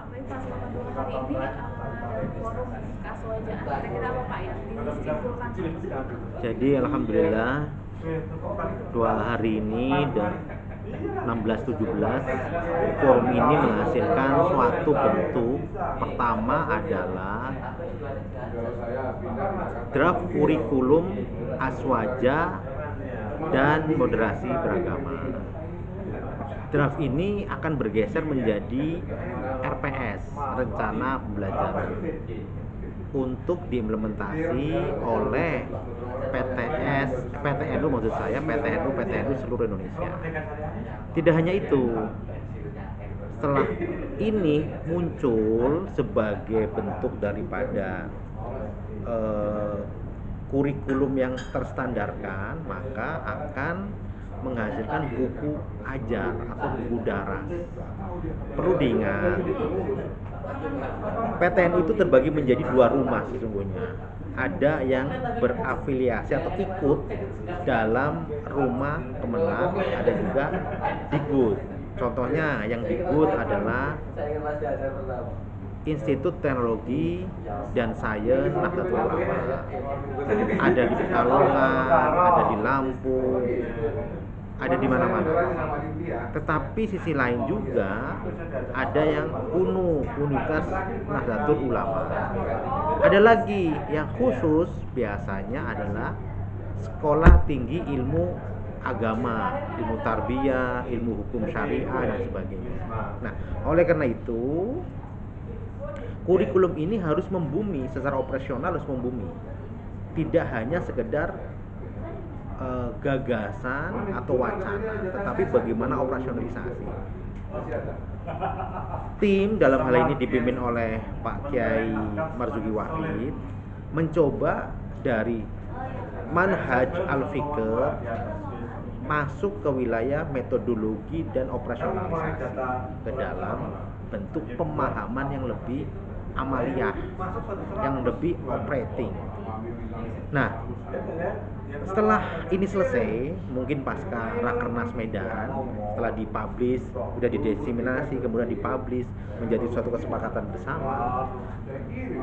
tapi pas selama 2 hari ini dalam forum keaswajaan kira-kira apa Pak yang disimpulkan? Jadi alhamdulillah 2 hari ini dan 16-17 forum ini menghasilkan suatu bentuk. Pertama adalah draft kurikulum aswaja dan moderasi beragama. Draft ini akan bergeser menjadi RPS, rencana pembelajaran, untuk diimplementasi oleh PTNU maksud saya, PTNU seluruh Indonesia. Tidak hanya itu, setelah ini muncul sebagai bentuk daripada kurikulum yang terstandarkan, maka akan menghasilkan buku ajar atau buku daras. Perlu diingat, PTNU itu terbagi menjadi 2 rumah sesungguhnya. Ada yang berafiliasi atau ikut dalam rumah Kemenang, ada juga Dikbud. Contohnya yang Dikbud adalah Institut Teknologi dan Sains Nahdlatul Ulama. Ada di Pekalongan, ada di Lampung, ada di mana-mana. Tetapi sisi lain juga ada yang UNU, Universitas Nahdlatul Ulama. Ada lagi yang khusus, biasanya adalah Sekolah Tinggi Ilmu Agama, ilmu tarbiyah, ilmu hukum syariah dan sebagainya. Nah, oleh karena itu kurikulum ini harus membumi, secara operasional harus membumi. Tidak hanya sekedar gagasan atau wacana, tetapi bagaimana operasionalisasi. Tim dalam hal ini dipimpin oleh Pak Kiai Marzuki Wahid mencoba dari manhaj al-fikr masuk ke wilayah metodologi dan operasionalisasi ke dalam bentuk pemahaman yang lebih amaliyah, yang lebih operating. Nah, setelah ini selesai, mungkin pasca Rakernas Medan, setelah dipublish, sudah didiseminasi, kemudian dipublish menjadi suatu kesepakatan bersama,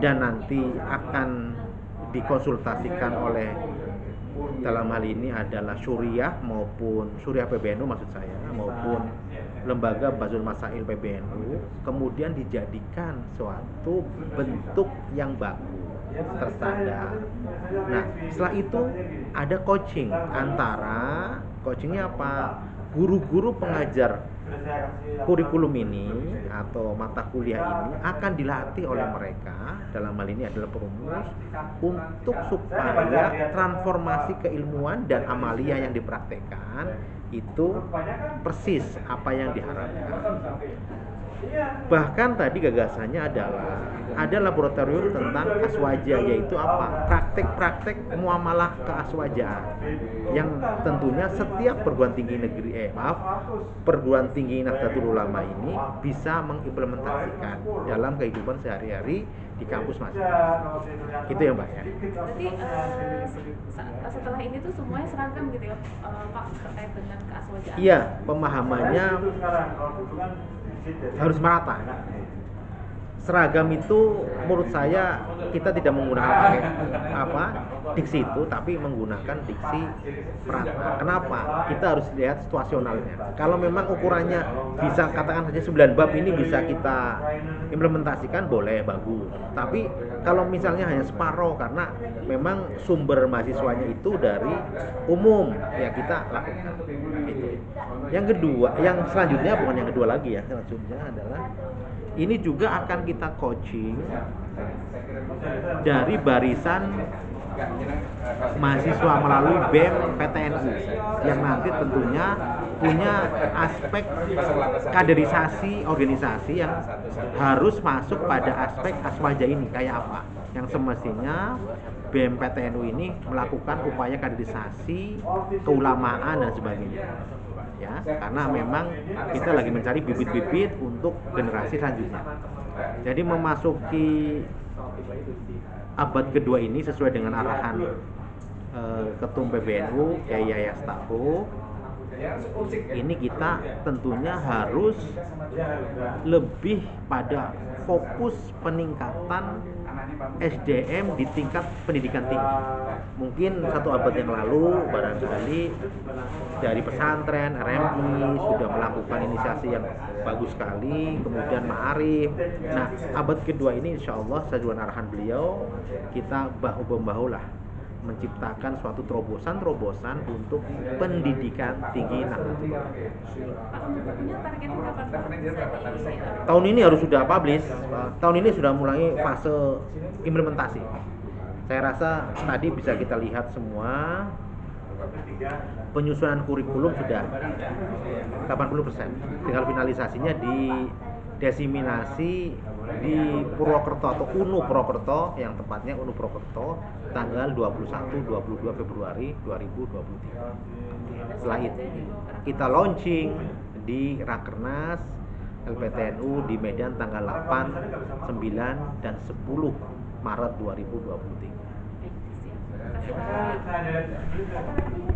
dan nanti akan dikonsultasikan oleh, dalam hal ini adalah Syuriah maupun Syuriah PBNU maksud saya, maupun Lembaga Bazul Masail PBNU, kemudian dijadikan suatu bentuk yang baku, terstandar. Nah, setelah itu ada coaching antara, coachingnya apa? Guru-guru pengajar kurikulum ini atau mata kuliah ini akan dilatih oleh mereka, dalam hal ini adalah perumus, untuk supaya transformasi keilmuan dan amalia yang dipraktekkan itu persis apa yang diharapkan. Bahkan tadi gagasannya adalah ada laboratorium tentang aswaja, yaitu apa? Praktek-praktek muamalah keaswajaan yang tentunya setiap perguruan tinggi perguruan tinggi Nahdlatul Ulama ini bisa mengimplementasikan dalam kehidupan sehari-hari di kampus masing-masing. Itu ya Mbak ya. Berarti setelah ini tuh semuanya seragam gitu ya Pak, terkait dengan keaswajaan? Iya, pemahamannya harus merata. Seragam itu menurut saya kita tidak menggunakan diksi itu, tapi menggunakan diksi merata. Kenapa? Kita harus lihat situasionalnya. Kalau memang ukurannya bisa katakan saja 9 bab ini bisa kita implementasikan, boleh, bagus. Tapi kalau misalnya hanya separuh karena memang sumber mahasiswanya itu dari umum, ya kita lakukan itu. Yang kedua, yang selanjutnya bukan yang kedua lagi ya, selanjutnya adalah ini juga akan kita coaching dari barisan mahasiswa melalui BEM PTNU yang nanti tentunya punya aspek kaderisasi organisasi yang harus masuk pada aspek aswaja ini kayak apa, yang semestinya BEM PTNU ini melakukan upaya kaderisasi keulamaan dan sebagainya. Ya, karena memang kita lagi mencari bibit-bibit untuk generasi selanjutnya. Jadi memasuki abad kedua ini sesuai dengan arahan Ketum PBNU Kiai Yahya Stakuf, ini kita tentunya harus lebih pada fokus peningkatan SDM di tingkat pendidikan tinggi. Mungkin 1 abad yang lalu barangkali dari pesantren RMI sudah melakukan inisiasi yang bagus sekali, kemudian Ma'arif. Nah, abad kedua ini insya Allah sesuai arahan beliau, kita bahu-membahu lah menciptakan suatu terobosan-terobosan untuk pendidikan tinggi Nahdlatul Ulama. Pak, untuk bukunya targetnya kapan Pak? Bisa Tahun ini harus sudah publish. Tahun ini sudah mulai fase implementasi. Saya rasa tadi bisa kita lihat semua penyusunan kurikulum sudah 80%. Tinggal finalisasinya di desiminasi di Purwokerto atau UNU Purwokerto, yang tepatnya UNU Purwokerto tanggal 21-22 Februari 2023. Setelah itu kita launching di Rakernas LPTNU di Medan tanggal 8, 9, dan 10 Maret 2023. Baik, siap. Terima kasih Pak.